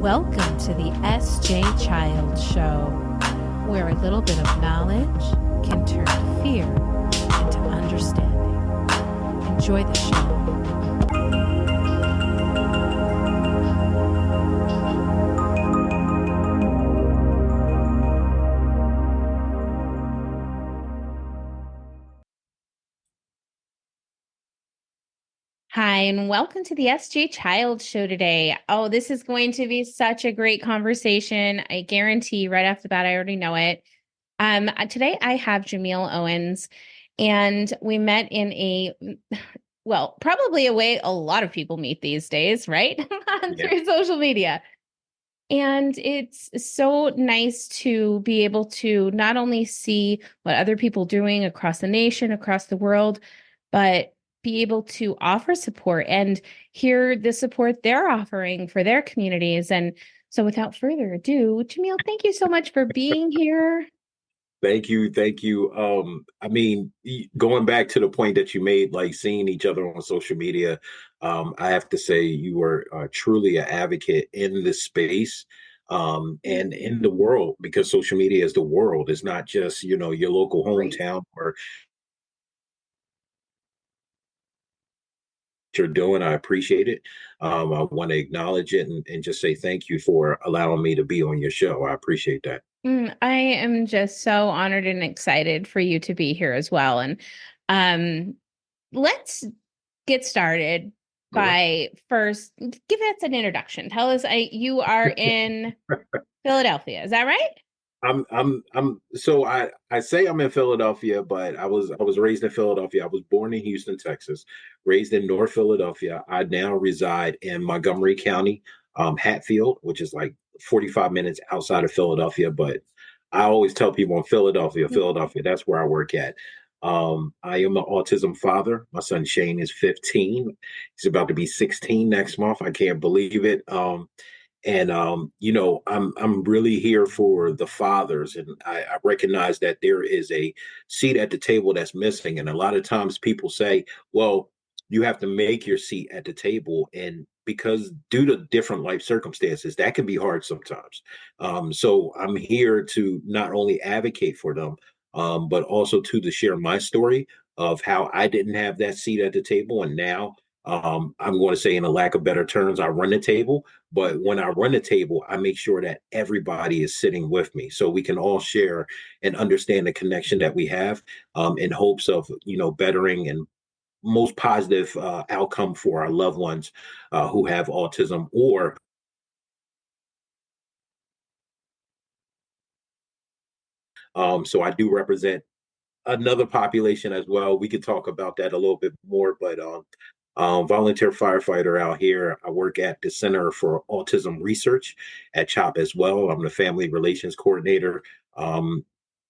Welcome to the S.J. Child Show, where a little bit of knowledge can turn fear into understanding. Enjoy the show. Hi, and welcome to the SJ Child Show today. Oh, this is going to be such a great conversation. I guarantee right off the bat, I already know it. Today I have Jamiel Owens, and we met in probably a way a lot of people meet these days, right? Yeah. Through social media. And it's so nice to be able to not only see what other people are doing across the nation, across the world, but be able to offer support and hear the support they're offering for their communities. And so without further ado, Jamiel, thank you so much for being here. Thank you. Thank you. Going back to the point that you made, like seeing each other on social media, I have to say you were truly an advocate in this space and in the world, because social media is the world. It's not just, your local Great. hometown or what you're doing. I appreciate it. I want to acknowledge it and just say thank you for allowing me to be on your show. I appreciate that. I am just so honored and excited for you to be here as well. And um, let's get started Okay. by first give us an introduction. Tell us, you are in Philadelphia, is that right? I say I'm in Philadelphia, but I was raised in Philadelphia. I was born in Houston, Texas, raised in North Philadelphia. I now reside in Montgomery County, Hatfield, which is like 45 minutes outside of Philadelphia. But I always tell people in Philadelphia, Philadelphia, that's where I work at. I am an autism father. My son Shane is 15. He's about to be 16 next month. I can't believe it. I'm really here for the fathers, and I recognize that there is a seat at the table that's missing. And a lot of times people say, well, you have to make your seat at the table, and because due to different life circumstances, that can be hard sometimes. So I'm here to not only advocate for them, but also to share my story of how I didn't have that seat at the table, and now I'm going to say, in a lack of better terms, I run the table. But when I run the table, I make sure that everybody is sitting with me so we can all share and understand the connection that we have, in hopes of, bettering and most positive outcome for our loved ones who have autism or so I do represent another population as well. We could talk about that a little bit more, but volunteer firefighter out here. I work at the Center for Autism Research at CHOP as well. I'm the family relations coordinator. Um,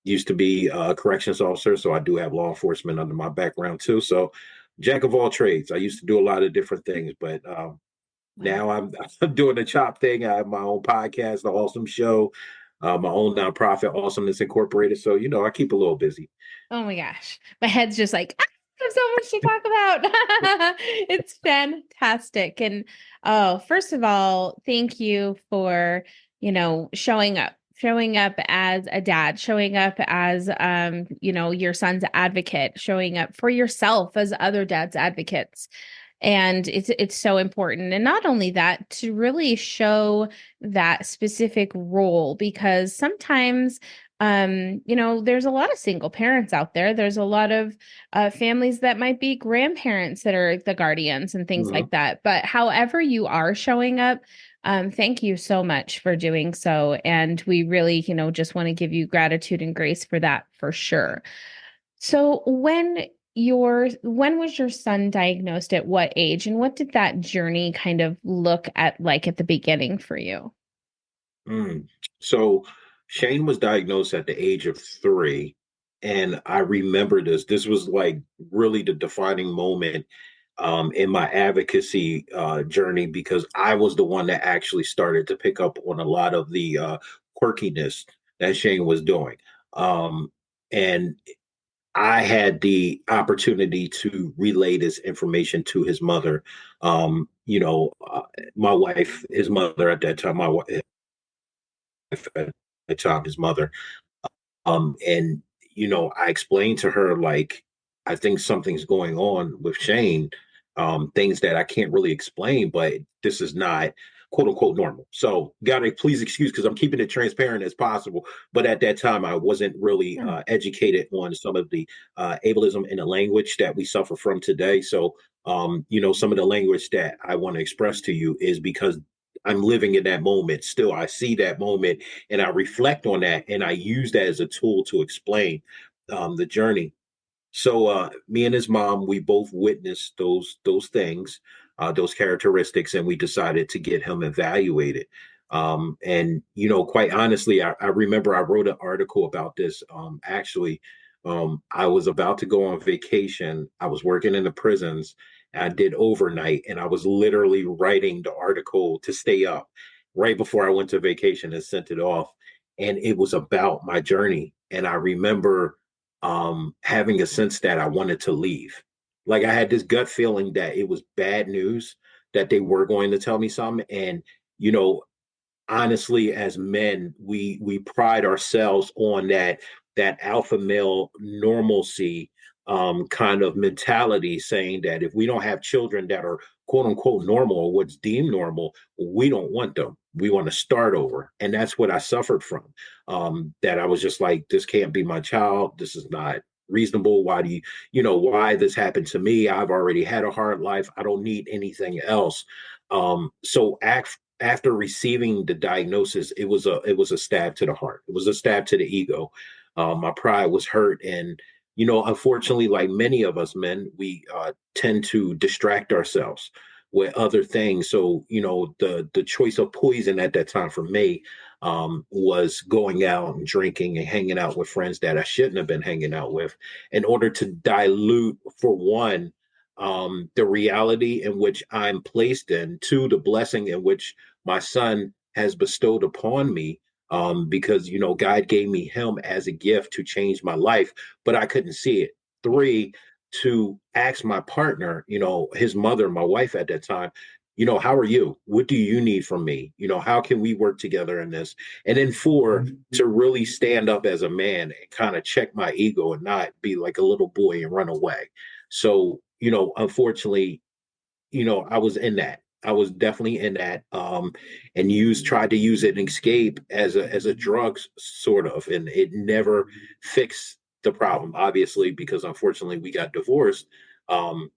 Used to be a corrections officer, so I do have law enforcement under my background too. So, jack of all trades. I used to do a lot of different things, but Wow. now I'm doing the CHOP thing. I have my own podcast, The Awesome Show, my own nonprofit, Awesomeness Incorporated. So, I keep a little busy. Oh my gosh. My head's just like, there's so much to talk about. It's fantastic. And oh, first of all, thank you for, showing up as a dad, showing up as your son's advocate, showing up for yourself as other dads advocates. And it's so important. And not only that, to really show that specific role, because sometimes there's a lot of single parents out there. There's a lot of families that might be grandparents that are the guardians and things Mhm. like that. But however you are showing up, thank you so much for doing so. And we really, just want to give you gratitude and grace for that for sure. So when was your son diagnosed, at what age, and what did that journey kind of look at like at the beginning for you? Mm. So Shane was diagnosed at the age of 3. And I remember this. This was like really the defining moment in my advocacy journey, because I was the one that actually started to pick up on a lot of the quirkiness that Shane was doing. And I had the opportunity to relay this information to his mother. My wife, his mother at that time, my wife at that time, his mother. And I explained to her, like, I think something's going on with Shane, things that I can't really explain, but this is not quote unquote normal. So gotta please excuse because I'm keeping it transparent as possible. But at that time, I wasn't really Yeah. educated on some of the ableism in the language that we suffer from today. So some of the language that I want to express to you is because I'm living in that moment. Still, I see that moment and I reflect on that and I use that as a tool to explain the journey. So me and his mom, we both witnessed those things, those characteristics, and we decided to get him evaluated. And quite honestly, I remember I wrote an article about this. Actually, I was about to go on vacation. I was working in the prisons. I did overnight, and I was literally writing the article to stay up right before I went to vacation and sent it off. And it was about my journey. And I remember having a sense that I wanted to leave. Like I had this gut feeling that it was bad news that they were going to tell me something. And, you know, honestly, as men, we pride ourselves on that alpha male normalcy kind of mentality, saying that if we don't have children that are quote unquote normal or what's deemed normal, we don't want them. We want to start over, and that's what I suffered from. That I was just like, this can't be my child. This is not reasonable. Why do why this happened to me? I've already had a hard life. I don't need anything else. So after receiving the diagnosis, it was a stab to the heart. It was a stab to the ego. My pride was hurt, and unfortunately, like many of us men, we tend to distract ourselves with other things. So the choice of poison at that time for me was going out and drinking and hanging out with friends that I shouldn't have been hanging out with, in order to dilute, for one, the reality in which I'm placed in, two, the blessing in which my son has bestowed upon me. Because God gave me him as a gift to change my life, but I couldn't see it. Three, to ask my partner, his mother, my wife at that time, how are you? What do you need from me? How can we work together in this? And then four, to really stand up as a man and kind of check my ego and not be like a little boy and run away. So, unfortunately, I was in that. I was definitely in that, and tried to use it and escape as a drug sort of, and it never fixed the problem. Obviously, because unfortunately we got divorced, um,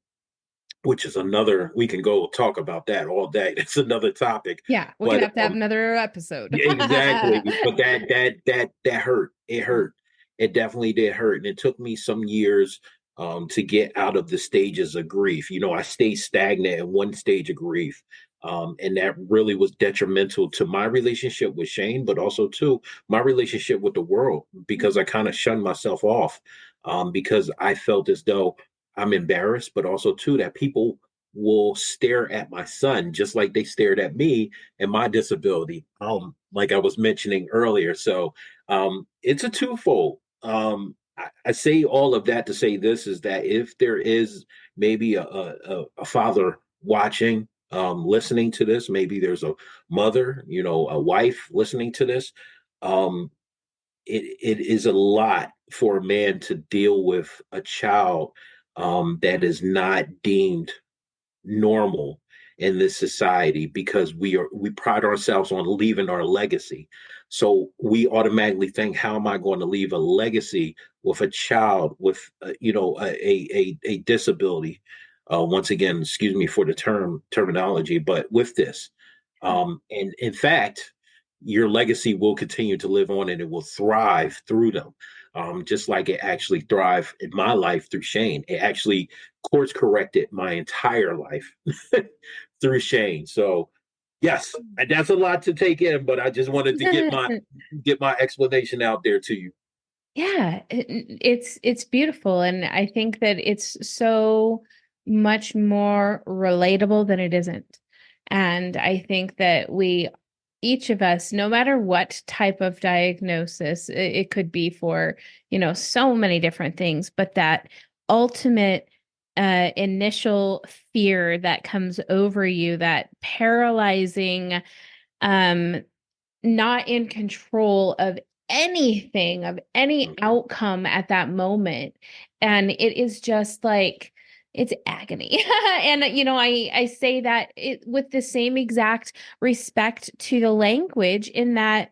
which is another. We can go talk about that all day. It's another topic, Yeah, we're gonna but have to have another episode. yeah, exactly. But that hurt. It hurt. It definitely did hurt. And it took me some years to get out of the stages of grief. I stayed stagnant in one stage of grief. And that really was detrimental to my relationship with Shane, but also to my relationship with the world, because I kind of shunned myself off, because I felt as though I'm embarrassed, but also too that people will stare at my son just like they stared at me and my disability, like I was mentioning earlier. So it's a twofold. I say all of that to say this is that if there is maybe a father watching, listening to this, maybe there's a mother, a wife listening to this, um, it is a lot for a man to deal with a child that is not deemed normal in this society, because we pride ourselves on leaving our legacy. So we automatically think, how am I going to leave a legacy with a child with a disability? Once again, excuse me for the terminology, but with this, and in fact, your legacy will continue to live on and it will thrive through them, just like it actually thrived in my life through Shane. It actually course corrected my entire life through Shane. So yes, that's a lot to take in, but I just wanted to get my explanation out there to you. Yeah, it's beautiful, and I think that it's so much more relatable than it isn't. And I think that we each of us, no matter what type of diagnosis, it could be for, so many different things, but that ultimate initial fear that comes over you, that paralyzing, um, not in control of anything, of any Mhm. outcome at that moment. And it is just like, it's agony. And I say that with the same exact respect to the language, in that,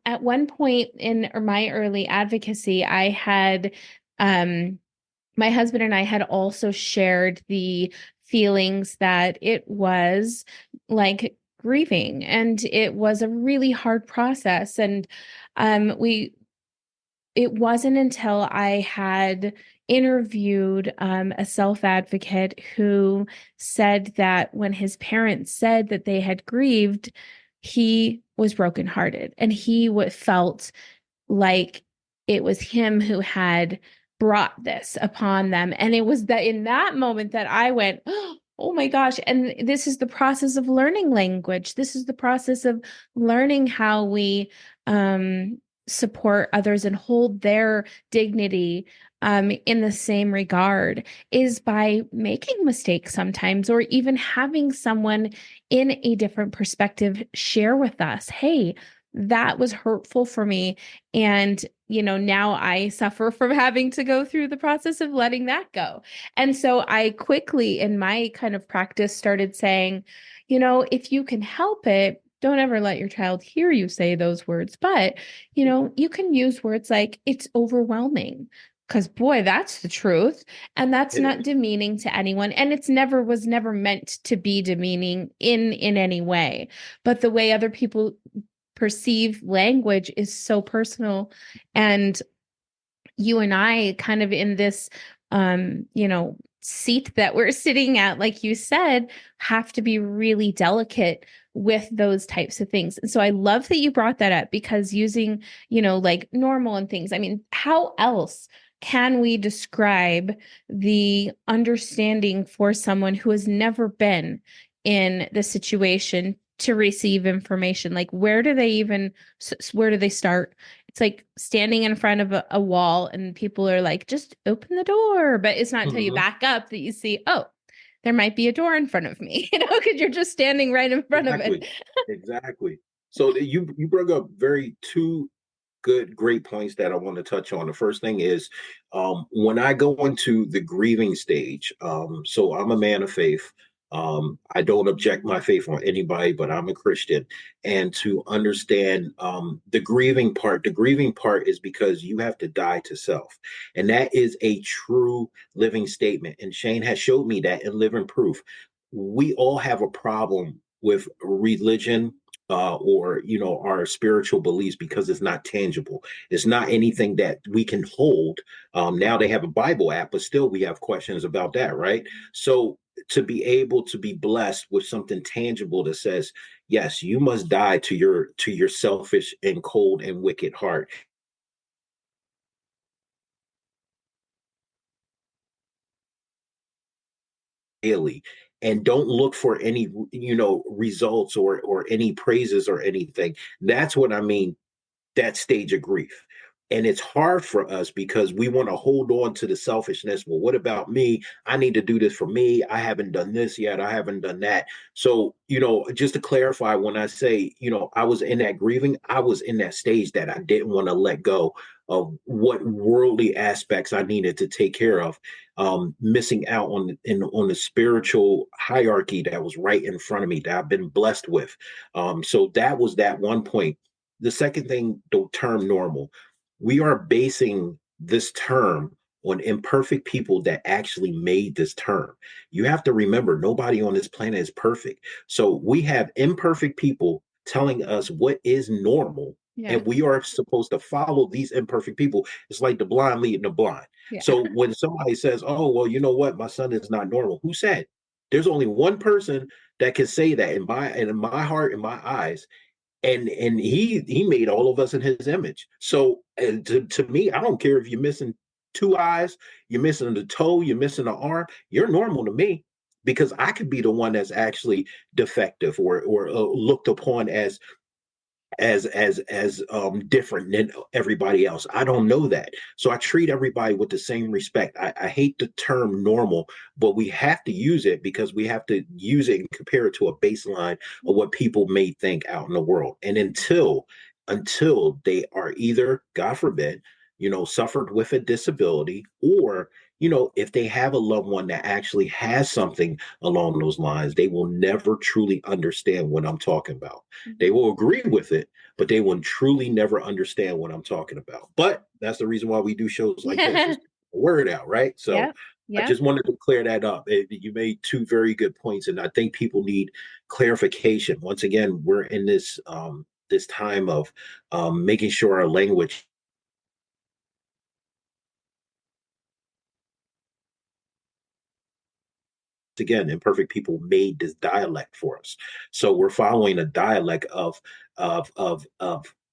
at one point in my early advocacy, I had my husband and I had also shared the feelings that it was like grieving, and it was a really hard process. And we it wasn't until I had interviewed a self advocate who said that when his parents said that they had grieved, he was brokenhearted, and he felt like it was him who had brought this upon them. And it was that in that moment that I went, oh my gosh. And this is the process of learning language. This is the process of learning how we support others and hold their dignity in the same regard, is by making mistakes sometimes, or even having someone in a different perspective share with us, hey, that was hurtful for me. And, now I suffer from having to go through the process of letting that go. And so I quickly, in my kind of practice, started saying, if you can help it, don't ever let your child hear you say those words. But, you can use words like, it's overwhelming. Because boy, that's the truth. And that's It not is. demeaning to anyone. And it's never was never meant to be demeaning in any way. But the way other people perceive language is so personal. And you and I kind of in this seat that we're sitting at, like you said, have to be really delicate with those types of things. And so I love that you brought that up, because using, like normal and things, I mean, how else can we describe the understanding for someone who has never been in the situation to receive information? Like, where do they start? It's like standing in front of a wall, and people are like, just open the door. But it's not until you Mhm. back up that you see, oh, there might be a door in front of me, because you're just standing right in front of it. Exactly. Exactly. So you bring up very two great points that I want to touch on. The first thing is when I go into the grieving stage. So I'm a man of faith. I don't object my faith on anybody, but I'm a Christian. And to understand the grieving part is because you have to die to self. And that is a true living statement. And Shane has showed me that in living proof. We all have a problem with religion, or our spiritual beliefs, because it's not tangible. It's not anything that we can hold. Now they have a Bible app, but still we have questions about that, right? So to be able to be blessed with something tangible that says, yes, you must die to your selfish and cold and wicked heart daily, and don't look for any results or any praises or anything. That's what I mean, that stage of grief. And it's hard for us because we want to hold on to the selfishness. Well, what about me? I need to do this for me. I haven't done this yet. I haven't done that. So, just to clarify, when I say, I was in that grieving, I was in that stage that I didn't want to let go of what worldly aspects I needed to take care of, missing out on the spiritual hierarchy that was right in front of me that I've been blessed with. So that was that one point. The second thing, the term normal, we are basing this term on imperfect people that actually made this term. You have to remember, nobody on this planet is perfect. So we have imperfect people telling us what is normal, Yeah. and we are supposed to follow these imperfect people. It's like the blind leading the blind. Yeah. So when somebody says, oh, well, you know what, my son is not normal, who said? There's only one person that can say that in my heart, in my eyes, and he made all of us in his image. So to me, I don't care if you're missing two eyes, you're missing the toe, you're missing the arm, you're normal to me. because I could be the one that's actually defective or looked upon as different than everybody else. I don't know that. So I treat everybody with the same respect. I hate the term normal, but we have to use it because we have to use it and compare it to a baseline of what people may think out in the world. And until they are either, God forbid, suffered with a disability, or if they have a loved one that actually has something along those lines, they will never truly understand what I'm talking about. They will agree with it, but they will truly never understand what I'm talking about. But that's the reason why we do shows like this, is Yeah. the word out, right? So Yep. I Yep. just wanted to clear that up. You made two very good points, and I think people need clarification. Once again, we're in this time of making sure our language, again, imperfect people made this dialect for us. So we're following a dialect of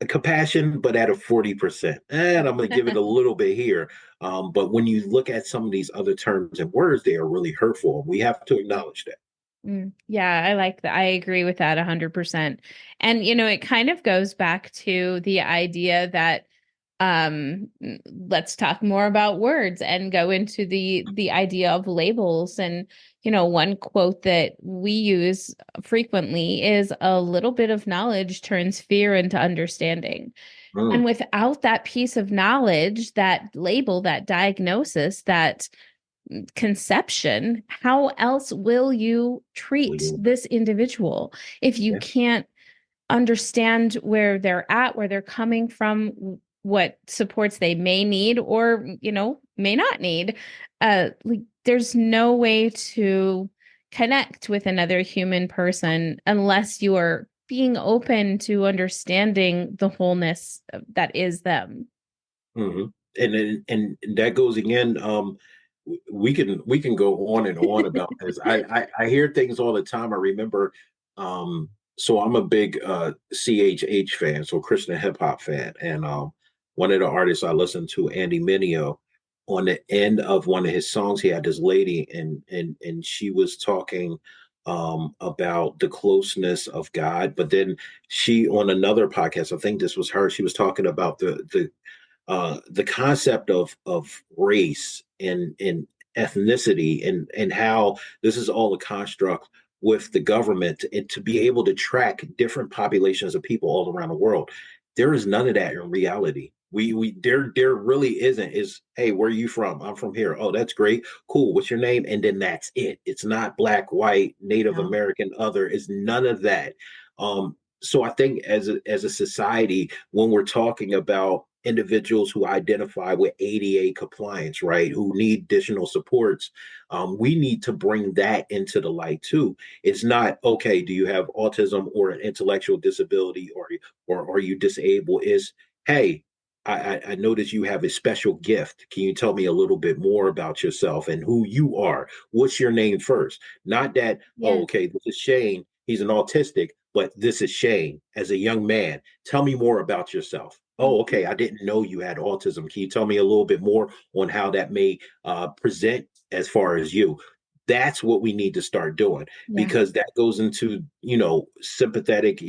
compassion, but at a 40%. And I'm going to give it a little bit here. But when you look at some of these other terms and words, they are really hurtful. We have to acknowledge that. Yeah, I like that. I agree with that 100%. And it kind of goes back to the idea that let's talk more about words and go into the idea of labels. And one quote that we use frequently is, a little bit of knowledge turns fear into understanding. And Mm, without that piece of knowledge, that label, that diagnosis, that conception, how else will you treat this individual if you yeah. can't understand where they're at, where they're coming from, what supports they may need or, may not need? Like, there's no way to connect with another human person unless you are being open to understanding the wholeness that is them. Hmm. And that goes again. We can go on and on about this. I hear things all the time. I remember. So I'm a big CHH fan, so Christian hip hop fan, and one of the artists I listen to, Andy Mineo, on the end of one of his songs, he had this lady, and she was talking about the closeness of God, but then she, on another podcast, I think this was her, she was talking about the concept of race and ethnicity, and how this is all a construct with the government, and to be able to track different populations of people all around the world. There is none of that in reality. There really isn't. Is, hey, where are you from? I'm from here. Oh, that's great. Cool. What's your name? And then that's it. It's not black, white, Native No. American, other. It's none of that. So I think as a society, when we're talking about individuals who identify with ADA compliance, right, who need additional supports, we need to bring that into the light too. It's not, okay, do you have autism or an intellectual disability, or are you disabled? Is, hey, I notice you have a special gift. Can you tell me a little bit more about yourself and who you are? What's your name first? Not that, oh, Yeah. okay, this is Shane. He's an autistic, but this is Shane as a young man. Tell me more about yourself. Oh, Mhm. okay. I didn't know you had autism. Can you tell me a little bit more on how that may present as far as you? That's what we need to start doing, Yeah. because that goes into, sympathetic.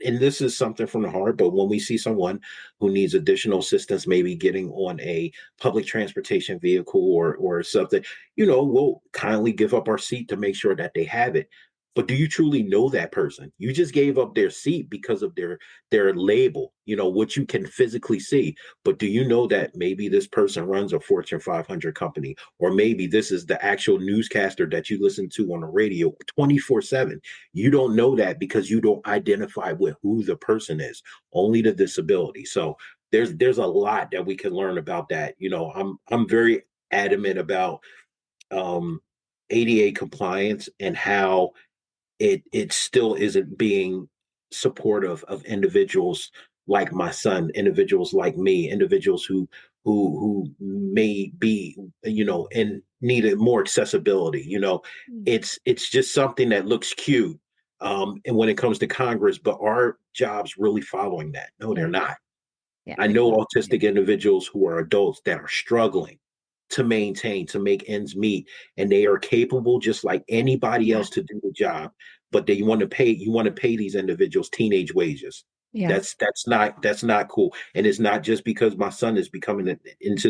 And this is something from the heart. But when we see someone who needs additional assistance, maybe getting on a public transportation vehicle or something, we'll kindly give up our seat to make sure that they have it. But do you truly know that person? You just gave up their seat because of their label, what you can physically see. But do you know that maybe this person runs a Fortune 500 company, or maybe this is the actual newscaster that you listen to on the radio 24/7? You don't know that because you don't identify with who the person is, only the disability. So there's a lot that we can learn about that. I'm very adamant about um, ADA compliance, and how it still isn't being supportive of individuals like my son, individuals like me, individuals who may be, in need of more accessibility. Mm. It's just something that looks cute, and when it comes to Congress, but our jobs really following that? No, they're Yeah. not. Yeah. I know autistic individuals who are adults that are struggling, to maintain, to make ends meet, and they are capable just like anybody Yeah. else to do the job. But they want to pay these individuals teenage wages. Yeah. That's not cool. And it's not just because my son is becoming into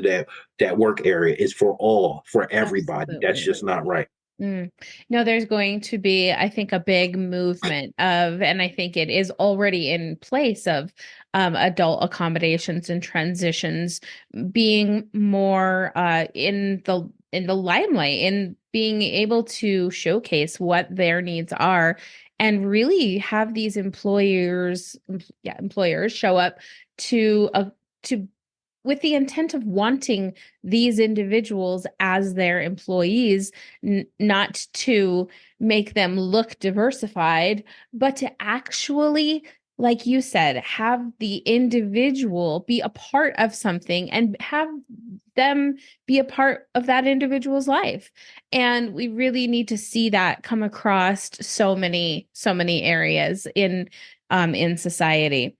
that work area. It's for all, for everybody. That's Absolutely. just not right. Mm. No, there's going to be, I think, a big movement of, and I think it is already in place of adult accommodations and transitions being more in the limelight, in being able to showcase what their needs are, and really have these employers show up to with the intent of wanting these individuals as their employees, not to make them look diversified, but to actually, like you said, have the individual be a part of something and have them be a part of that individual's life. And we really need to see that come across so many areas in society.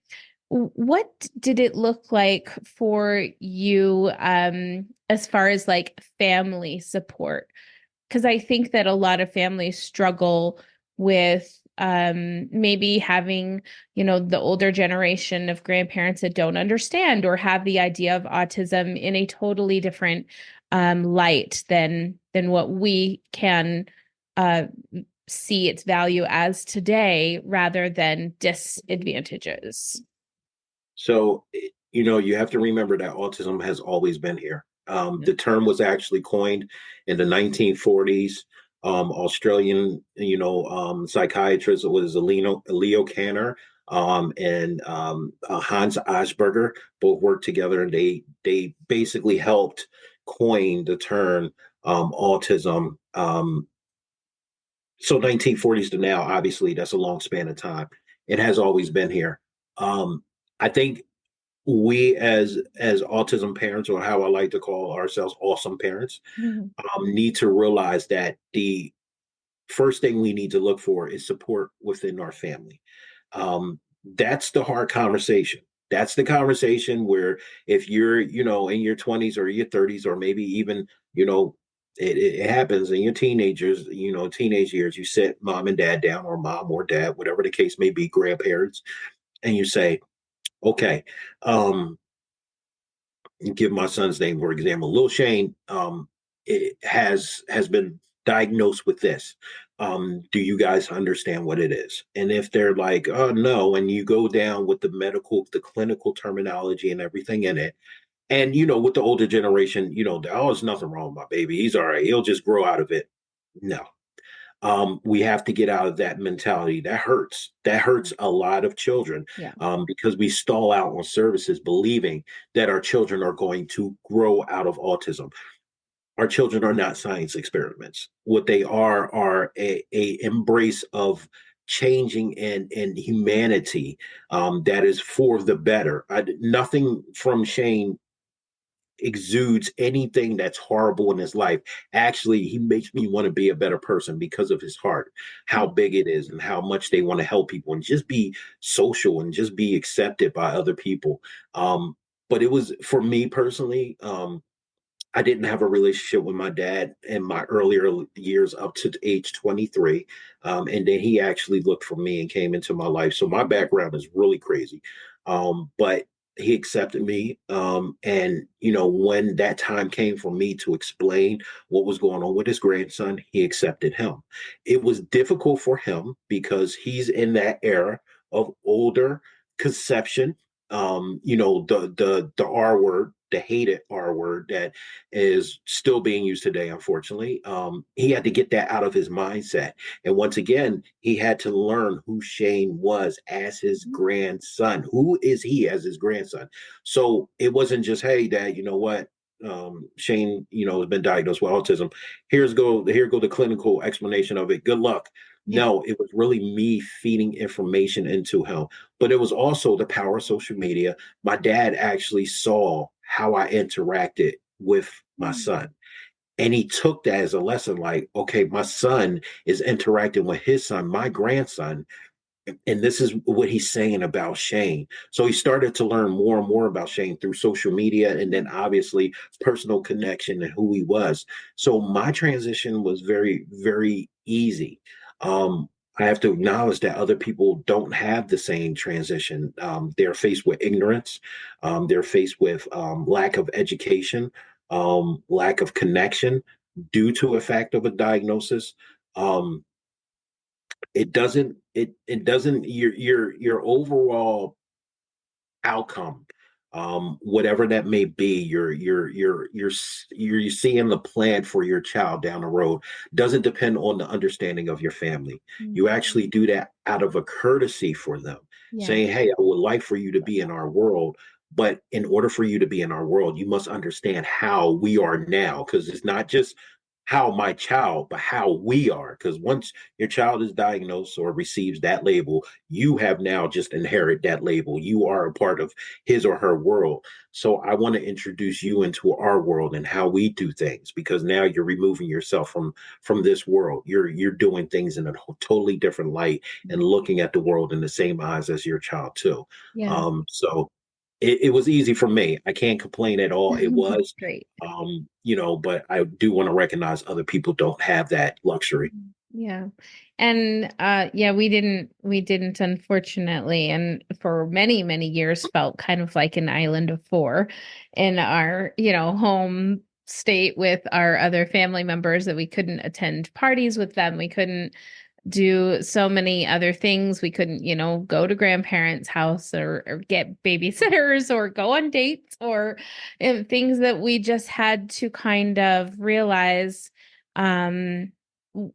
What did it look like for you as far as like family support? Because I think that a lot of families struggle with maybe having, the older generation of grandparents that don't understand or have the idea of autism in a totally different light than what we can uh, see its value as today, rather than disadvantages. So, you have to remember that autism has always been here. Yeah. The term was actually coined in the 1940s. Australian, psychiatrist was Leo Kanner, and Hans Asperger both worked together, and they basically helped coin the term autism. So 1940s to now, obviously, that's a long span of time. It has always been here. I think we as autism parents, or how I like to call ourselves, awesome parents, Mhm. need to realize that the first thing we need to look for is support within our family. That's the hard conversation. That's the conversation where if you're, in your 20s or your 30s, or maybe even, it happens in your teenage years, you sit mom and dad down, or mom or dad, whatever the case may be, grandparents, and you say, okay, um, give my son's name for example, Lil Shane, it has been diagnosed with this. Do you guys understand what it is? And if they're like, oh no, and you go down with the clinical terminology and everything in it, and with the older generation, oh, there's nothing wrong with my baby. He's all right. He'll just grow out of it. No, we have to get out of that mentality. That hurts. That hurts a lot of children, Yeah. because we stall out on services believing that our children are going to grow out of autism. Our children are not science experiments. What they are a embrace of changing and humanity, that is for the better. Nothing from Shane exudes anything that's horrible in his life. Actually, he makes me want to be a better person because of his heart, how Yeah. big it is, and how much they want to help people and just be social and just be accepted by other people. But it was, for me personally, I didn't have a relationship with my dad in my earlier years up to age 23. And then he actually looked for me and came into my life. So my background is really crazy. But he accepted me. And, when that time came for me to explain what was going on with his grandson, he accepted him. It was difficult for him because he's in that era of older conception. The R word, the hated R word that is still being used today, unfortunately. He had to get that out of his mindset. And once again, he had to learn who Shane was as his grandson. Who is he as his grandson? So it wasn't just, hey, dad, you know what? Shane, has been diagnosed with autism. Here go the clinical explanation of it. Good luck. Yeah. No, it was really me feeding information into him. But it was also the power of social media. My dad actually saw how I interacted with my Mm. son. And he took that as a lesson like, okay, my son is interacting with his son, my grandson, And this is what he's saying about Shane. So he started to learn more and more about Shane through social media and then obviously personal connection and who he was. So my transition was very, very easy. Um, I have to acknowledge that other people don't have the same transition. They're faced with ignorance, they're faced with lack of education, lack of connection due to a fact of a diagnosis. Um, it doesn't your overall outcome, whatever that may be, you're seeing the plan for your child down the road doesn't depend on the understanding of your family. Mm. You actually do that out of a courtesy for them, Yeah. saying, hey, I would like for you to be in our world, but in order for you to be in our world, you must understand how we are now, because it's not just how my child, but how we are. Because once your child is diagnosed or receives that label, you have now just inherit that label. You are a part of his or her world. So I want to introduce you into our world and how we do things, because now you're removing yourself from this world. You're doing things in a totally different light and looking at the world in the same eyes as your child too. Yeah. So it was easy for me. I can't complain at all. It was, Great. but I do want to recognize other people don't have that luxury. Yeah. And yeah, we didn't unfortunately, and for many, many years felt kind of like an island of four in our, home state with our other family members, that we couldn't attend parties with them. We couldn't do so many other things. We couldn't, go to grandparents' house, or get babysitters, or go on dates, or things that we just had to kind of realize.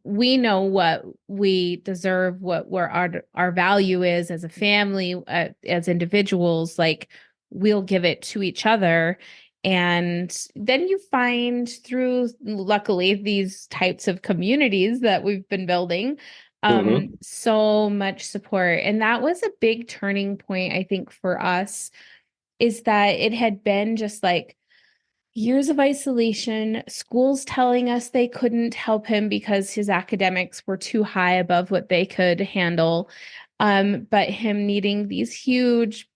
We know what we deserve, what where our value is as a family, as individuals. Like, we'll give it to each other. And then you find, through, luckily, these types of communities that we've been building, Hmm. so much support. And that was a big turning point, I think, for us, is that it had been just like years of isolation, schools telling us they couldn't help him because his academics were too high above what they could handle. But him needing these huge,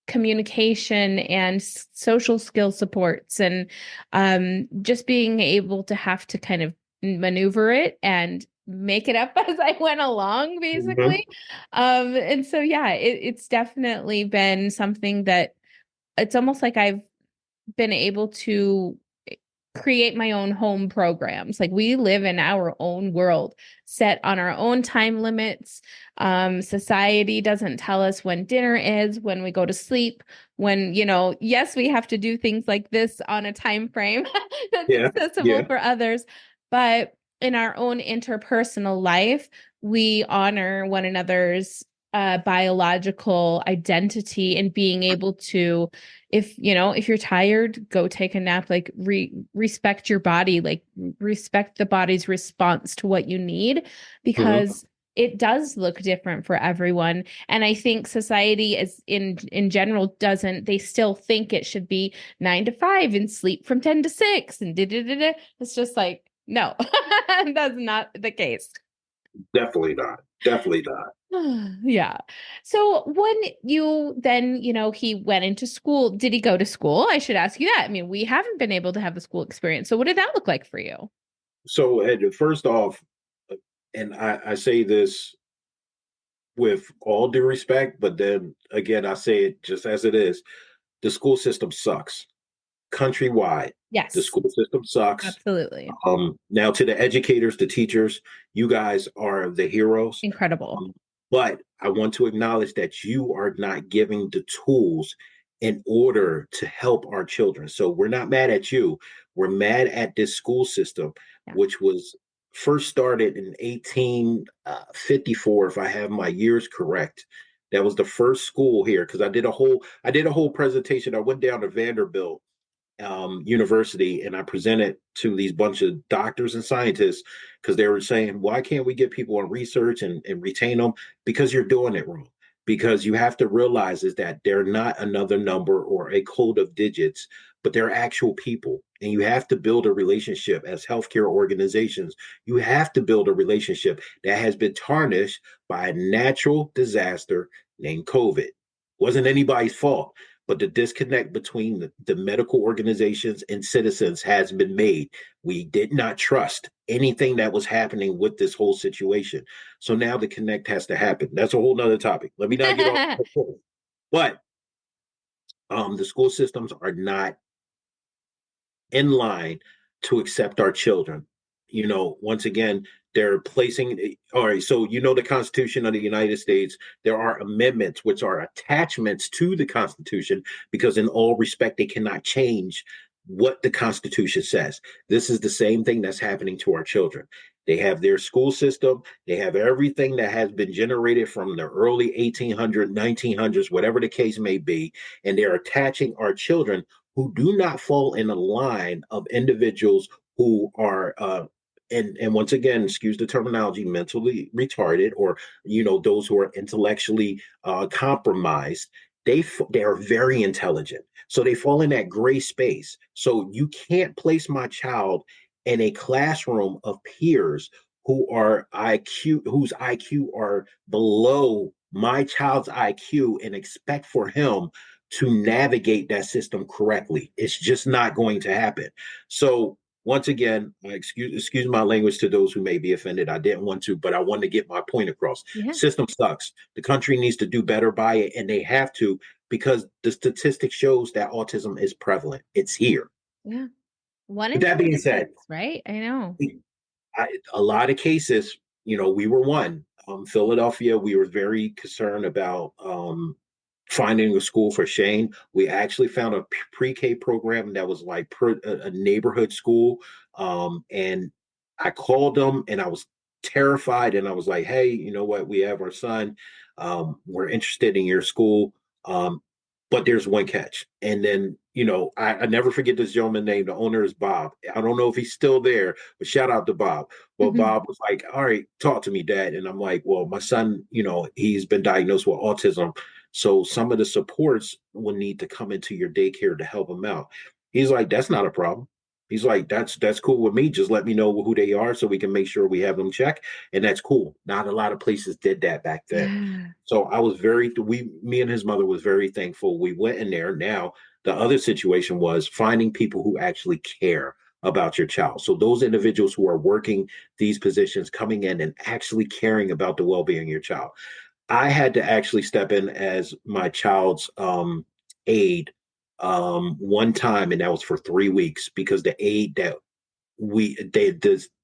communication and social skill supports, and just being able to have to kind of maneuver it and make it up as I went along, Hmm. basically. And so, yeah, it's definitely been something that, it's almost like I've been able to create my own home programs. Like, we live in our own world, set on our own time limits. Society doesn't tell us when dinner is, when we go to sleep, when, yes, we have to do things like this on a time frame that's Yeah, accessible yeah. for others. But in our own interpersonal life, we honor one another's biological identity, and being able to, if you're tired, go take a nap. Like, respect your body, like, respect the body's response to what you need, Hmm. because it does look different for everyone. And I think society, is in general, doesn't, they still think it should be 9 to 5 and sleep from 10 to 6 and da, da, da, da. It's just like, no. That's not the case. Definitely not. Definitely not. Yeah. So when you then, he went into school, did he go to school? I should ask you that. I mean, we haven't been able to have the school experience. So what did that look like for you? So, first off, and I say this with all due respect, but then again, I say it just as it is. The school system sucks countrywide. The Yes, school system sucks. absolutely. Now, to the educators, the teachers, you guys are the heroes. Incredible. But I want to acknowledge that you are not giving the tools in order to help our children. So we're not mad at you. We're mad at this school system, Yeah. which was first started in 1854, if I have my years correct. That was the first school here, because I did a whole presentation. I went down to Vanderbilt university, and I presented to these bunch of doctors and scientists, because they were saying, why can't we get people on research and retain them? Because you're doing it wrong. because you have to realize is that they're not another number or a code of digits, but they're actual people. And you have to build a relationship as healthcare organizations. You have to build a relationship that has been tarnished by a natural disaster named COVID. Wasn't anybody's fault, but the disconnect between the medical organizations and citizens has been made. We did not trust anything that was happening with this whole situation. So now the connect has to happen. That's a whole nother topic. Let me not get off. But the school systems are not in line to accept our children. Once again, they're placing, all right, so the Constitution of the United States, there are amendments which are attachments to the Constitution because, in all respect, they cannot change what the Constitution says. This is the same thing that's happening to our children. They have their school system, they have everything that has been generated from the early 1800s, 1900s, whatever the case may be, and they're attaching our children who do not fall in a line of individuals who are and once again, excuse the terminology, mentally retarded, or those who are intellectually compromised. They are very intelligent, so they fall in that gray space. So you can't place my child in a classroom of peers whose IQ are below my child's IQ and expect for him to navigate that system correctly. It's just not going to happen. So once again, excuse my language to those who may be offended. I didn't want to, but I want to get my point across. Yeah. System sucks. The country needs to do better by it, and they have to because the statistic shows that autism is prevalent. It's here. Yeah. One With in that being 26, said, right? I know. a lot of cases, we were one. Philadelphia, we were very concerned about finding a school for Shane. We actually found a pre-K program that was like a neighborhood school. And I called them and I was terrified. And I was like, hey, you know what? We have our son. We're interested in your school. But there's one catch. And then, I never forget this gentleman name. The owner is Bob. I don't know if he's still there, but shout out to Bob. Well, Mhm. Bob was like, all right, talk to me, Dad. And I'm like, well, my son, he's been diagnosed with autism. So some of the supports will need to come into your daycare to help him out. He's like, that's not a problem. He's like, that's cool with me. Just let me know who they are so we can make sure we have them checked. And that's cool. Not a lot of places did that back then. Yeah. So I was me and his mother was very thankful. We went in there. Now, the other situation was finding people who actually care about your child. So those individuals who are working these positions, coming in and actually caring about the well-being of your child. I had to actually step in as my child's aide one time, and that was for 3 weeks because the aide that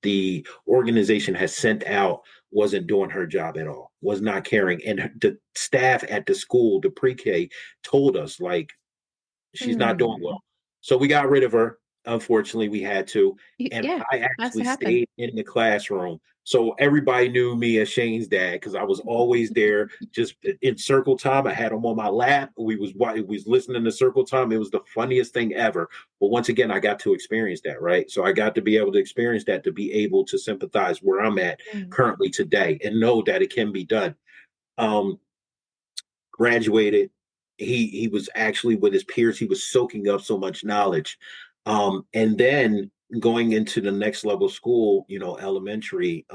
the organization has sent out wasn't doing her job at all, was not caring, and the staff at the school, the pre-K, told us like she's not doing Mm. well. So we got rid of her. Unfortunately, we had to. And Yeah, I has actually to happen. stayed in the classroom. So everybody knew me as Shane's dad because I was always there just in circle time. I had him on my lap. We was listening to circle time. It was the funniest thing ever. But once again, I got to experience that, right? So I got to be able to experience that to be able to sympathize where I'm at Mm. currently today and know that it can be done. Um, Graduated. He was actually with his peers. He was soaking up so much knowledge, and then going into the next level of school, elementary.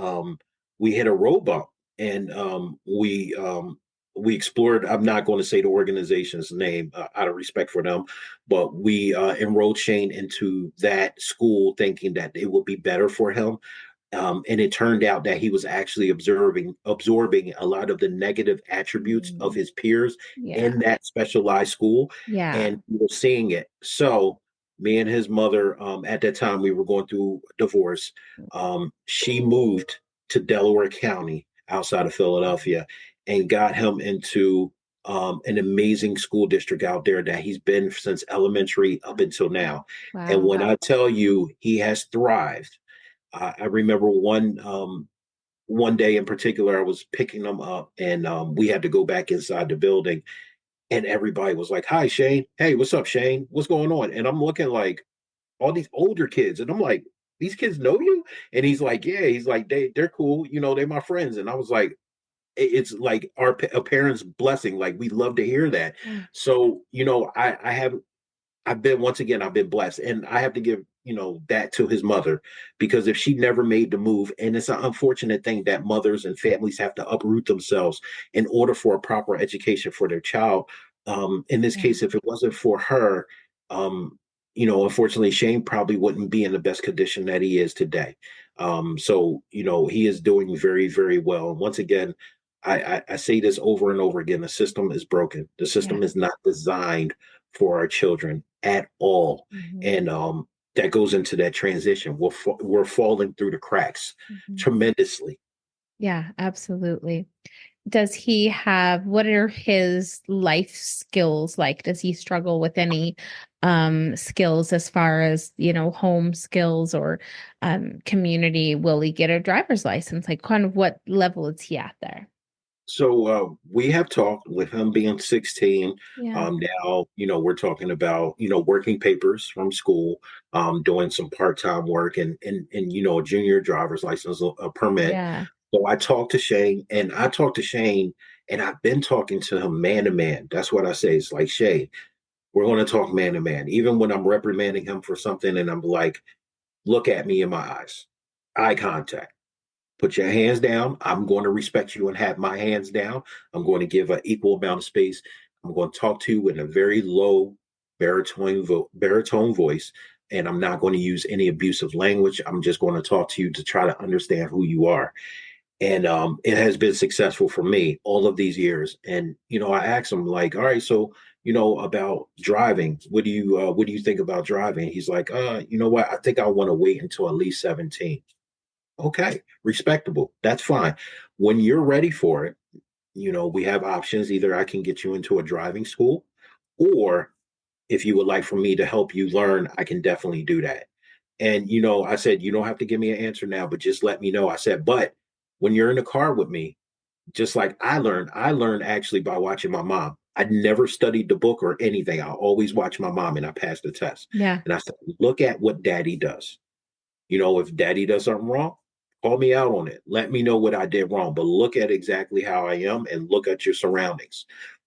We hit a road bump, and we explored. I'm not going to say the organization's name out of respect for them, but we enrolled Shane into that school, thinking that it would be better for him. And it turned out that he was actually absorbing a lot of the negative attributes of Mm. his peers Yeah. in that specialized school, Yeah. and we were seeing it. So me and his mother, at that time, we were going through divorce. She moved to Delaware County outside of Philadelphia and got him into an amazing school district out there that he's been since elementary up until now. And Wow. when I tell you he has thrived, I remember one day in particular, I was picking them up, and we had to go back inside the building, and everybody was like, "Hi, Shane. Hey, what's up, Shane? What's going on?" And I'm looking like all these older kids, and I'm like, "These kids know you?" And he's like, "Yeah." He's like, "They're cool. They're my friends." And I was like, it's like a parent's blessing. Like we love to hear that. Yeah. So, I've been once again, I've been blessed, and I have to give that to his mother, because if she never made the move, and it's an unfortunate thing that mothers and families have to uproot themselves in order for a proper education for their child. In this Yeah. case, if it wasn't for her, unfortunately, Shane probably wouldn't be in the best condition that he is today. So he is doing very, very well. And once again, I say this over and over again: the system is broken. The Yeah. system is not designed for our children at all. Mhm. And that goes into that transition. We're falling through the cracks Mhm. tremendously. Yeah, absolutely. Does he have what are his life skills like? Does he struggle with any skills as far as, home skills or community? Will he get a driver's license? Like kind of what level is he at there? So we have talked with him being 16. Yeah. Now, we're talking about, working papers from school, doing some part-time work, and a junior driver's license, a permit. Yeah. So I talked to Shane, and I've been talking to him man to man. That's what I say. It's like, Shane, we're going to talk man to man. Even when I'm reprimanding him for something and I'm like, look at me in my eyes, eye contact. Put your hands down. I'm going to respect you and have my hands down. I'm going to give an equal amount of space. I'm going to talk to you in a very low baritone voice, and I'm not going to use any abusive language. I'm just going to talk to you to try to understand who you are. And it has been successful for me all of these years. And I asked him like, all right, so about driving. What do you think about driving? He's like, you know what? I think I want to wait until at least 17. Okay, respectable. That's fine. When you're ready for it, we have options. Either I can get you into a driving school, or if you would like for me to help you learn, I can definitely do that. And, I said, you don't have to give me an answer now, but just let me know. I said, but when you're in the car with me, just like I learned actually by watching my mom. I never studied the book or anything. I always watch my mom and I passed the test. Yeah. And I said, look at what daddy does. If daddy does something wrong, call me out on it. Let me know what I did wrong, but look at exactly how I am and look at your surroundings.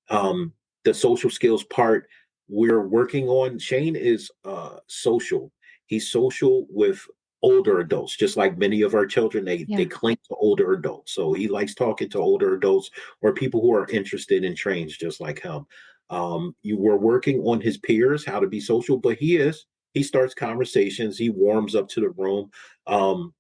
The social skills part we're working on. Shane is social. He's social with older adults, just like many of our children. They Yeah. cling to older adults. So he likes talking to older adults or people who are interested in trains, just like him. You were working on his peers, how to be social, but he starts conversations. He warms up to the room. Um,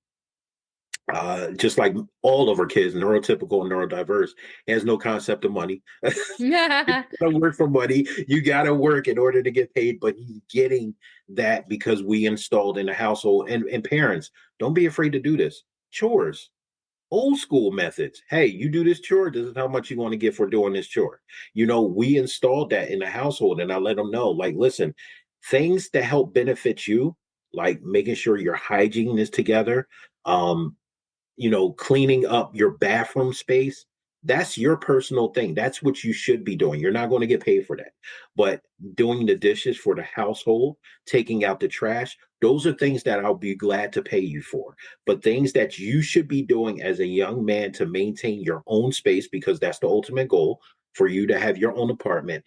just like all of our kids, neurotypical and neurodiverse, has no concept of money. If you gotta work for money, you gotta work in order to get paid. But he's getting that because we installed in the household. And parents, don't be afraid to do this. Chores, old school methods. Hey, you do this chore. This is how much you want to get for doing this chore. We installed that in the household, and I let them know, like, listen, things to help benefit you, like making sure your hygiene is together. Um, cleaning up your bathroom space, that's your personal thing. That's what you should be doing. You're not going to get paid for that. But doing the dishes for the household, taking out the trash, those are things that I'll be glad to pay you for. But things that you should be doing as a young man to maintain your own space, because that's the ultimate goal for you to have your own apartment,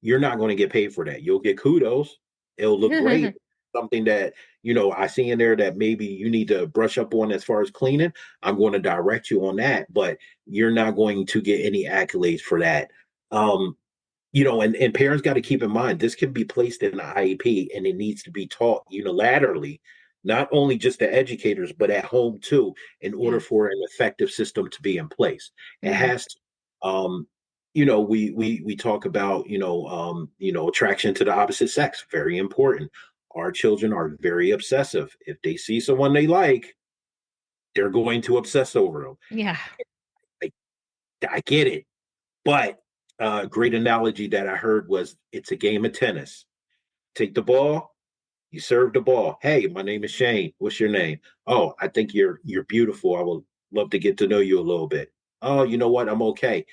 you're not going to get paid for that. You'll get kudos. It'll look great. Something that, I see in there that maybe you need to brush up on as far as cleaning. I'm going to direct you on that, but you're not going to get any accolades for that. Um, and parents got to keep in mind this can be placed in the IEP and it needs to be taught unilaterally, not only just the educators, but at home too, in order Yeah. for an effective system to be in place. It Yeah. has to. We talk about attraction to the opposite sex, very important. Our children are very obsessive. If they see someone they like, they're going to obsess over them. Yeah. I, I get it, but great analogy that I heard was it's a game of tennis. Take the ball, you serve the ball. Hey, my name is Shane. What's your name? Oh, I think you're beautiful. I would love to get to know you a little bit. Oh, you know what? I'm okay.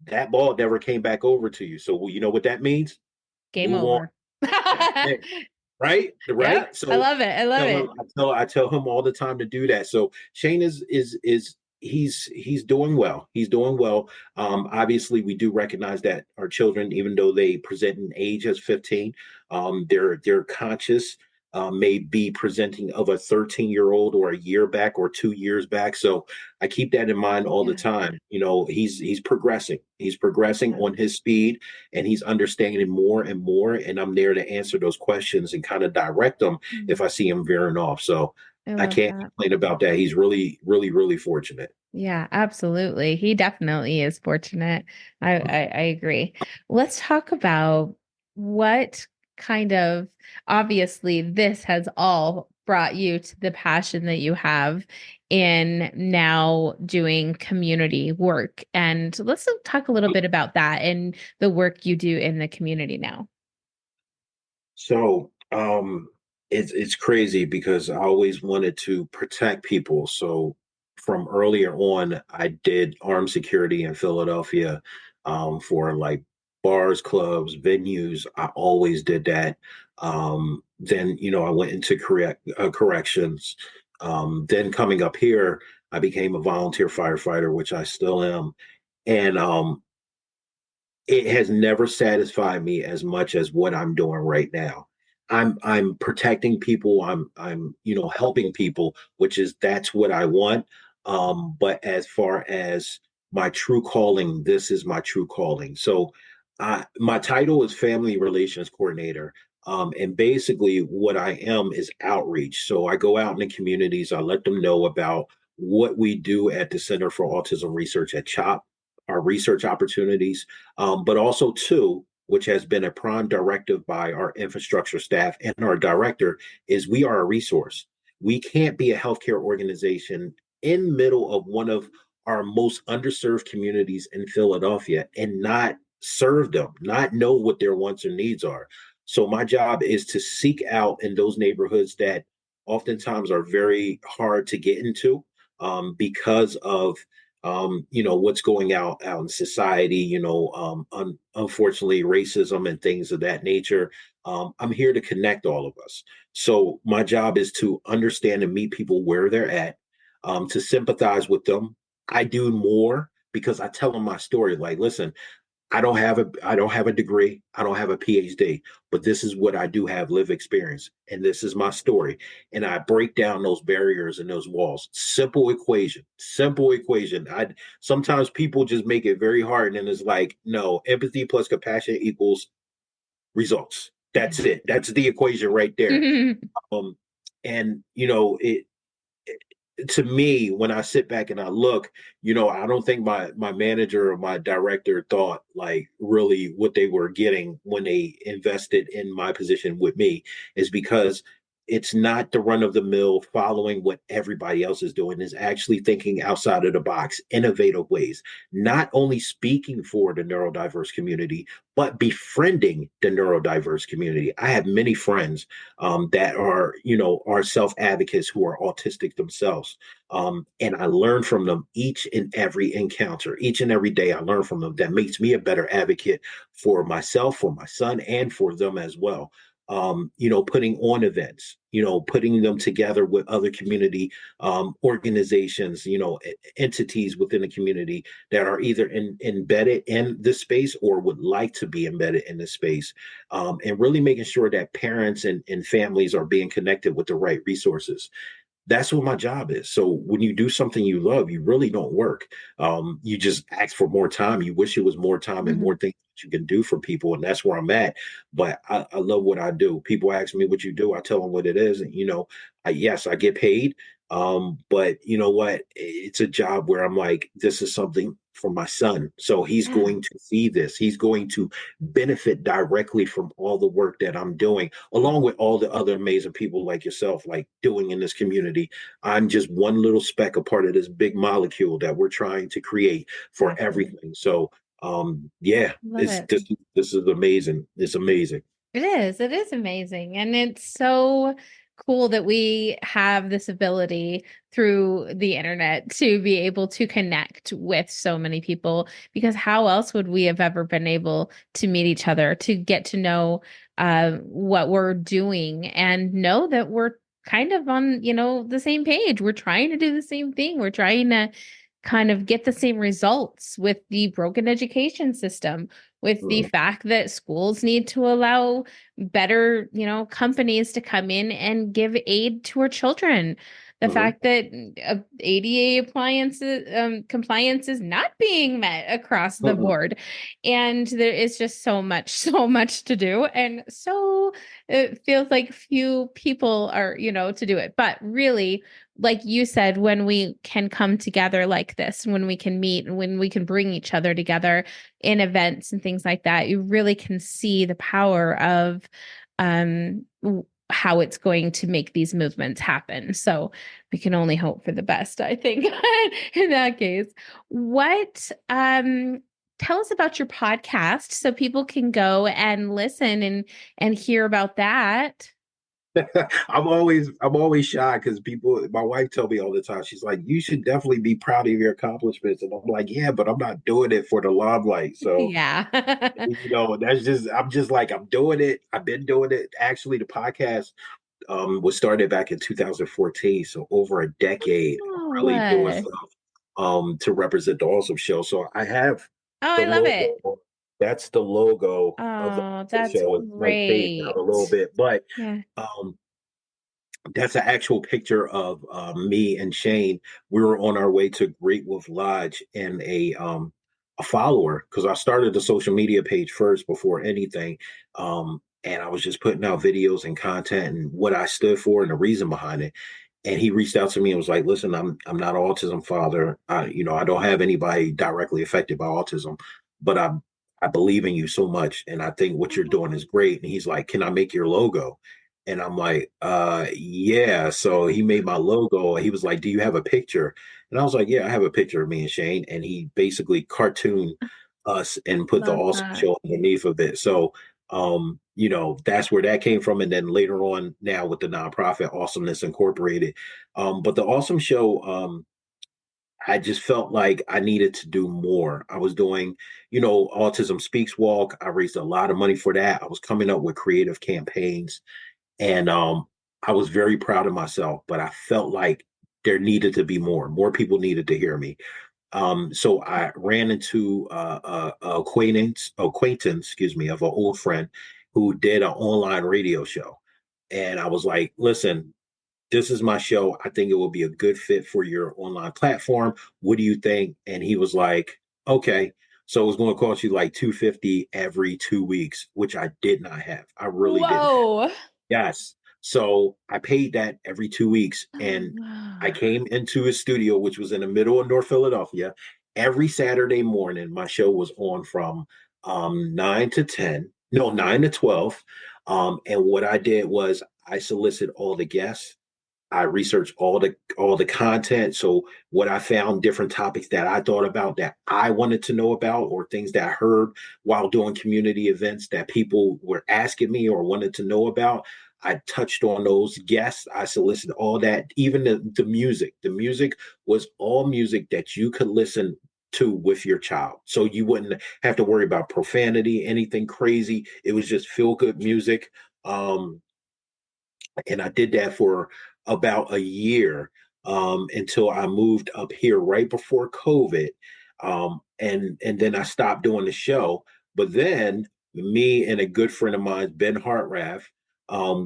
That ball never came back over to you. So you know what that means? Game Move on. over. That's it. Right? Yep. Right? I So love it. I love tell it. him I tell him all the time to do that. So Shane is he's doing well. He's doing well. Obviously, we do recognize that our children, even though they present an age as 15, their conscious may be presenting of a 13-year-old or a year back or 2 years back. So I keep that in mind all the Yeah. time. He's progressing. He's progressing Yeah. on his speed, and he's understanding more and more. And I'm there to answer those questions and kind of direct them if Mm, I see him veering off. So I I love can't that. complain about that. He's really, really, really fortunate. Yeah, absolutely. He definitely is fortunate. I agree. Let's talk about what kind of, obviously this has all brought you to the passion that you have in now doing community work. And let's talk a little bit about that and the work you do in the community now. So it's crazy because I always wanted to protect people. So from earlier on, I did armed security in Philadelphia for like bars, clubs, venues. I always did that. Then I went into corrections. Then coming up here, I became a volunteer firefighter, which I still am. And it has never satisfied me as much as what I'm doing right now. I'm protecting people. I'm helping people, which is that's what I want. But as far as my true calling, this is my true calling. So my title is family relations coordinator. And basically what I am is outreach. So I go out in the communities, I let them know about what we do at the Center for Autism Research at CHOP, our research opportunities, but also two, which has been a prime directive by our infrastructure staff and our director, is we are a resource. We can't be a healthcare organization in middle of one of our most underserved communities in Philadelphia and not serve them, not know what their wants and needs are. So my job is to seek out in those neighborhoods that oftentimes are very hard to get into because of what's going out in society, unfortunately, racism and things of that nature. I'm here to connect all of us. So my job is to understand and meet people where they're at, to sympathize with them. I do more because I tell them my story. Like, listen, I don't have a degree. I don't have a PhD, but this is what I do have live experience. And this is my story. And I break down those barriers and those walls. Simple equation. Simple equation. I sometimes people just make it very hard and it's like, no, empathy plus compassion equals results. That's it. That's the equation right there. Um, and it to me, when I sit back and I look, I don't think my manager or my director thought like really what they were getting when they invested in my position with me is because it's not the run of the mill following what everybody else is doing, is actually thinking outside of the box, innovative ways, not only speaking for the neurodiverse community, but befriending the neurodiverse community. I have many friends that are self advocates who are autistic themselves. And I learn from them each and every encounter, each and every day. I learn from them. That makes me a better advocate for myself, for my son, and for them as well. Putting on events, putting them together with other community organizations, entities within the community that are either embedded in this space or would like to be embedded in this space, and really making sure that parents and families are being connected with the right resources. That's what my job is. So when you do something you love, you really don't work. You just ask for more time. You wish it was more time and more Mhm. things that you can do for people. And that's where I'm at. But I love what I do. People ask me what you do. I tell them what it is. And, yes, I get paid. But you know what? It's a job where I'm like, this is something for my son. So he's Yeah. going to see this. He's going to benefit directly from all the work that I'm doing, along with all the other amazing people like yourself, like doing in this community. I'm just one little speck, a part of this big molecule that we're trying to create for Exactly. everything. So, yeah, Love it's it. this is amazing. It's amazing. It is. It is amazing. And it's so cool that we have this ability through the internet to be able to connect with so many people, because how else would we have ever been able to meet each other, to get to know what we're doing and know that we're kind of on, the same page. We're trying to do the same thing. We're trying to kind of get the same results with the broken education system, with the Mhm. fact that schools need to allow better, companies to come in and give aid to our children. The Mhm. fact that ADA appliances compliance is not being met across the Mhm. board, and there is just so much, so much to do, and so it feels like few people are, to do it. But really, like you said, when we can come together like this, when we can meet, and when we can bring each other together in events and things like that, you really can see the power of how it's going to make these movements happen. So we can only hope for the best, I think, in that case. What tell us about your podcast so people can go and listen and hear about that. I'm always shy because people, my wife tell me all the time, she's like, you should definitely be proud of your accomplishments. And I'm like, yeah, but I'm not doing it for the limelight. So, Yeah. that's just, I'm just like, I'm doing it. I've been doing it. Actually, the podcast was started back in 2014. So over a decade of Oh, really doing stuff to represent the Awesome Show. So I have the I love it. logo. That's the logo of the Oh, Awesome that's Show. It's like faded out a little great. bit, but Yeah. um, that's an actual picture of me and Shane. We were on our way to Great Wolf Lodge, and a follower, because I started the social media page first before anything, and I was just putting out videos and content and what I stood for and the reason behind it. And he reached out to me and was like, "Listen, I'm not an autism father. I don't have anybody directly affected by autism, but I believe in you so much, and I think what you're doing is great." And he's like, "Can I make your logo?" And I'm like, yeah. So he made my logo. He was like, "Do you have a picture?" And I was like, "Yeah, I have a picture of me and Shane." And he basically cartooned us and put the Love awesome that. show underneath of it. So, that's where that came from. And then later on, now with the nonprofit Awesomeness Incorporated. But the awesome show, I just felt like I needed to do more. I was doing, Autism Speaks Walk. I raised a lot of money for that. I was coming up with creative campaigns, and I was very proud of myself, but I felt like there needed to be more. More people needed to hear me. So I ran into acquaintance, excuse me, of an old friend who did an online radio show. And I was like, listen, this is my show. I think it will be a good fit for your online platform. What do you think? And he was like, okay. So it was going to cost you like 250 every 2 weeks, which I did not have. I really didn't have. Whoa. Yes. So I paid that every 2 weeks, and I came into his studio, which was in the middle of North Philadelphia. Every Saturday morning, my show was on from 9 to 10, no, 9 to 12. And what I did was I solicited all the guests. I researched all the content. So what I found, different topics that I thought about that I wanted to know about, or things that I heard while doing community events that people were asking me or wanted to know about. I touched on those guests. I solicited all that, even the music. The music was all music that you could listen to with your child. So you wouldn't have to worry about profanity, anything crazy. It was just feel good music. And I did that for about a year, until I moved up here right before COVID, and then I stopped doing the show. But then me and a good friend of mine, Ben Hartraff,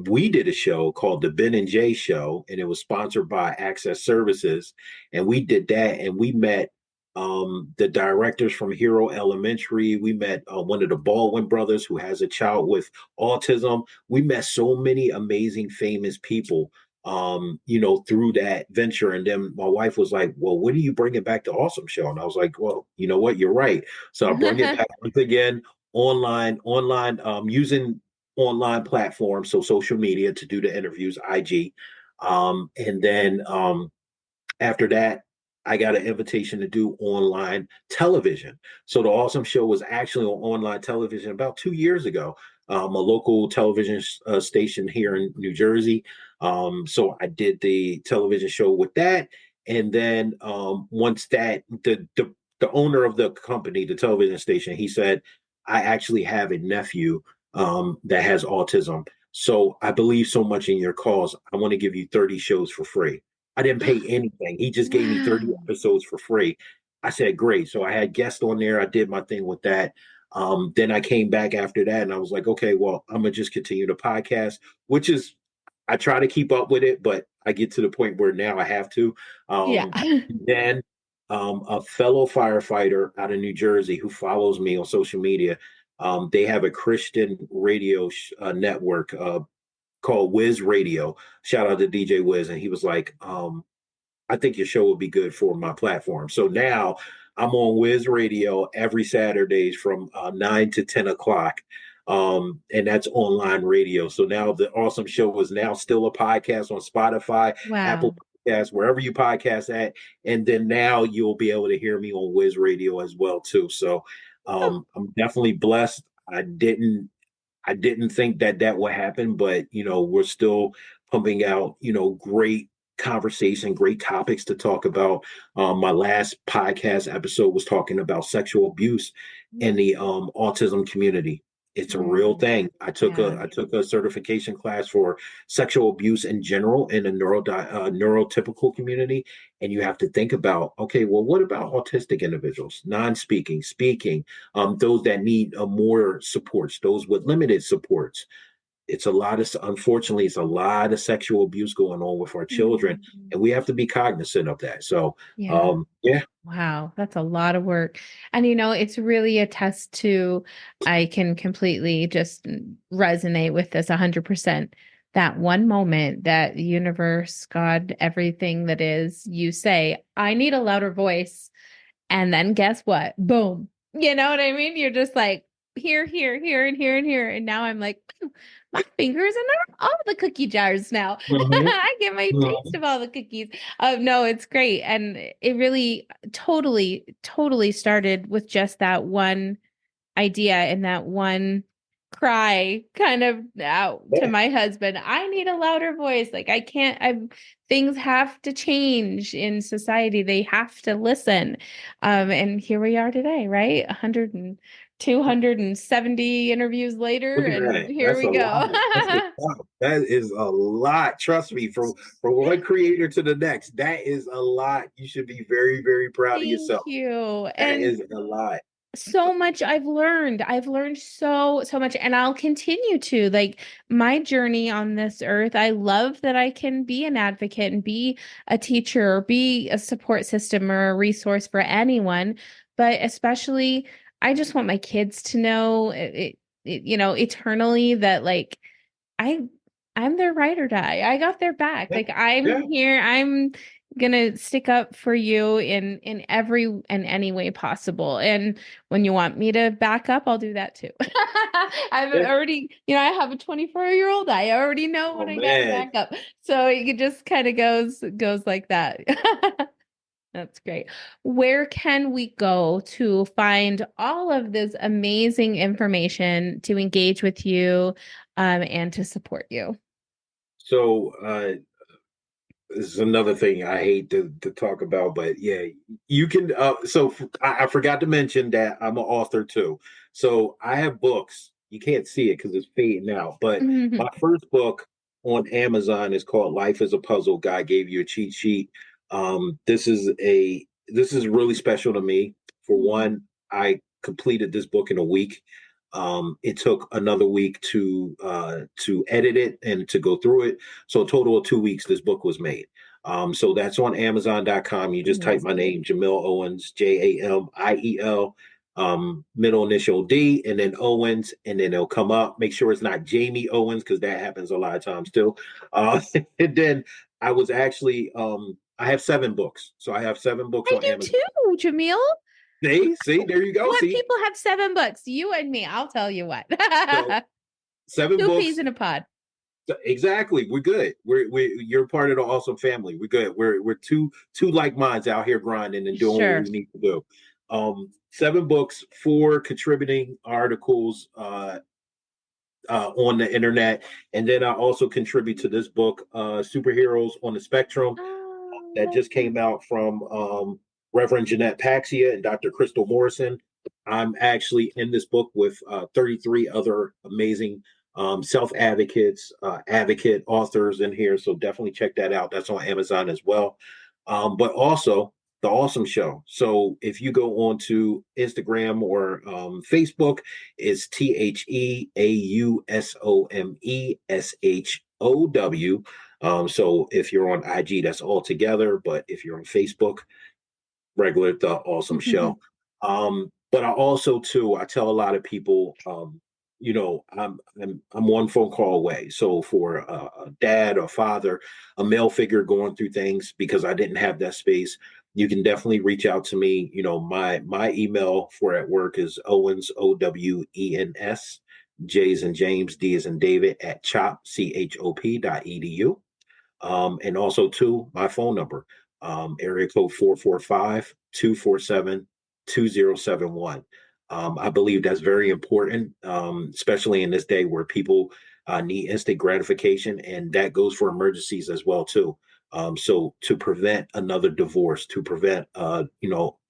we did a show called the Ben and Jay Show, and it was sponsored by Access Services, and we did that, and we met. The directors from Hero Elementary. We met one of the Baldwin brothers who has a child with autism. We met so many amazing, famous people, through that venture. And then my wife was like, "Well, when are you bringing back the Awesome Show?" And I was like, "Well, you know what? You're right." So I bring it back once again, online, using online platforms, so social media, to do the interviews, IG. And then after that, I got an invitation to do online television. So the Awesome Show was actually on online television about 2 years ago, a local television station here in New Jersey. So I did the television show with that, and then once that the owner of the company, the television station, he said, "I actually have a nephew that has autism. So I believe so much in your cause. I want to give you 30 shows for free." I didn't pay anything. He just gave me 30 Wow. episodes for free. I said, great. So I had guests on there. I did my thing with that. Then I came back after that and I was like, okay, well, I'm gonna just continue the podcast, which is I try to keep up with it, but I get to the point where now I have to. Yeah. Then a fellow firefighter out of New Jersey who follows me on social media, they have a Christian radio network called Wiz Radio. Shout out to DJ Wiz, and he was like, I think your show would be good for my platform. So now I'm on Wiz Radio every Saturdays from 9 to 10 o'clock. And that's online radio. So now the awesome show is now still a podcast on Spotify, Apple Wow. Podcasts, wherever you podcast at. And then now you'll be able to hear me on Wiz Radio as well too. So Oh, I'm definitely blessed. I didn't think that that would happen, but we're still pumping out great conversation, great topics to talk about. My last podcast episode was talking about sexual abuse in the autism community. It's a real mm, thing. yeah. I took a certification class for sexual abuse in general in the neurotypical community, and you have to think about, okay, well, what about autistic individuals, non-speaking, speaking, those that need more supports, those with limited supports. It's a lot of, unfortunately, it's a lot of sexual abuse going on with our children, Mhm. and we have to be cognizant of that. So, Yeah. yeah, Wow, that's a lot of work. And it's really a test to, I can completely just resonate with this 100%. That one moment that universe, God, everything that is, you say, I need a louder voice. And then guess what? Boom. You know what I mean? You're just like here, here, here, and here, and here. And now I'm like, my fingers in all the cookie jars now. hmm I get my taste hmm of all the cookies. No, it's great. And it really totally, totally started with just that one idea and that one cry kind of out to yeah, my husband. I need a louder voice. Like I can't, things have to change in society. They have to listen. And here we are today, right? 100 and 270 interviews later, look at and that. here That's we a lot. go. That's a lot. That is a lot. Trust me, from one creator to the next, that is a lot. You should be very, very proud of Thank yourself. you. That And is a lot. so much I've learned. I've learned so much, and I'll continue to. Like my journey on this earth, I love that I can be an advocate and be a teacher or be a support system or a resource for anyone, but especially I just want my kids to know eternally that like I I'm their ride or die. I got their back. Yeah, Like I'm yeah. here. I'm gonna stick up for you in every and any way possible. And when you want me to back up, I'll do that too. I've Yeah. already, I have a 24-year-old. I already know Oh when I gotta man. back up. So it just kind of goes like that. That's great. Where can we go to find all of this amazing information to engage with you and to support you? So this is another thing I hate to talk about, but yeah, you can. I forgot to mention that I'm an author too. So I have books. You can't see it because it's fading out. But my first book on Amazon is called "Life is a Puzzle." God gave you a cheat sheet. This is really special to me. For one, I completed this book in a week. It took another week to edit it and to go through it. So a total of 2 weeks, this book was made. So that's on Amazon.com. You just type my Amazing. name, Jamiel Owens, Jamiel, middle initial D, and then Owens, and then it'll come up. Make sure it's not Jamie Owens because that happens a lot of times too. And then I was actually I have 7 books, so I have 7 books I on do Amazon. too, Jamil. See, there you go. What See, people have 7 books? You and me. I'll tell you what. so 7 Two peas books. in a pod. Exactly. We're good. You're part of the awesome family. We're good. We're two like minds out here grinding and doing what Sure. we need to do. 7 books, 4 contributing articles on the internet, and then I also contribute to this book, Superheroes on the Spectrum, Oh, that just came lovely. out from Reverend Jeanette Paxia and Dr. Crystal Morrison. I'm actually in this book with 33 other amazing self advocates, advocate authors in here. So definitely check that out. That's on Amazon as well. But also the Awesome Show. So if you go on to Instagram or Facebook, it's TheAusomeshow. So if you're on IG, that's all together. But if you're on Facebook, regular the Awesome Show. But I also too, I tell a lot of people, I'm one phone call away. So for a dad or father, a male figure going through things because I didn't have that space, you can definitely reach out to me. My email for at work is Owens OWENS J's and James D as in David at chop.edu. And also too, my phone number, area code 445-247-2071. I believe that's very important, especially in this day where people need instant gratification, and that goes for emergencies as well too. So to prevent another divorce, to prevent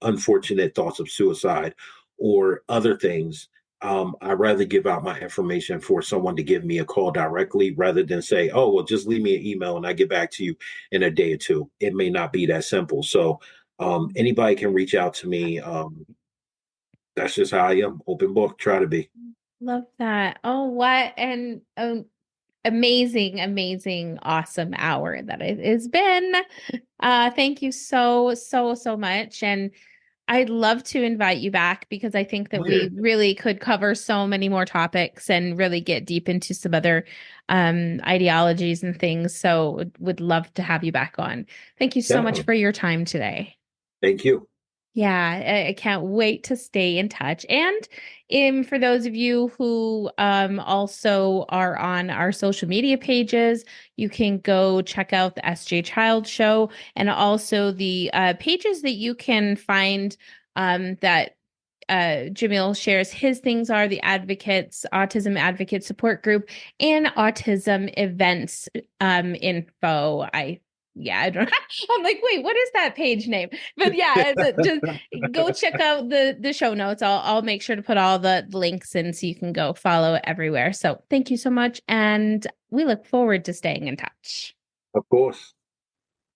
unfortunate thoughts of suicide or other things, I'd rather give out my information for someone to give me a call directly rather than say, oh, well, just leave me an email and I get back to you in a day or two. It may not be that simple. So anybody can reach out to me. That's just how I am. Open book, try to be. Love that. Oh, what an amazing, amazing, awesome hour that it has been. Thank you so, so, so much. And I'd love to invite you back because I think that we really could cover so many more topics and really get deep into some other ideologies and things. So would love to have you back on. Thank you so much Definitely. for your time today. Thank you. Yeah, I can't wait to stay in touch. And for those of you who also are on our social media pages, you can go check out the SJ Child Show and also the pages that you can find that Jamiel shares his things are the Advocates, Autism Advocate Support Group, and Autism Events info. I don't I'm like, wait, what is that page name? But yeah, just go check out the show notes. I'll make sure to put all the links in so you can go follow everywhere. So thank you so much, and we look forward to staying in touch. Of course.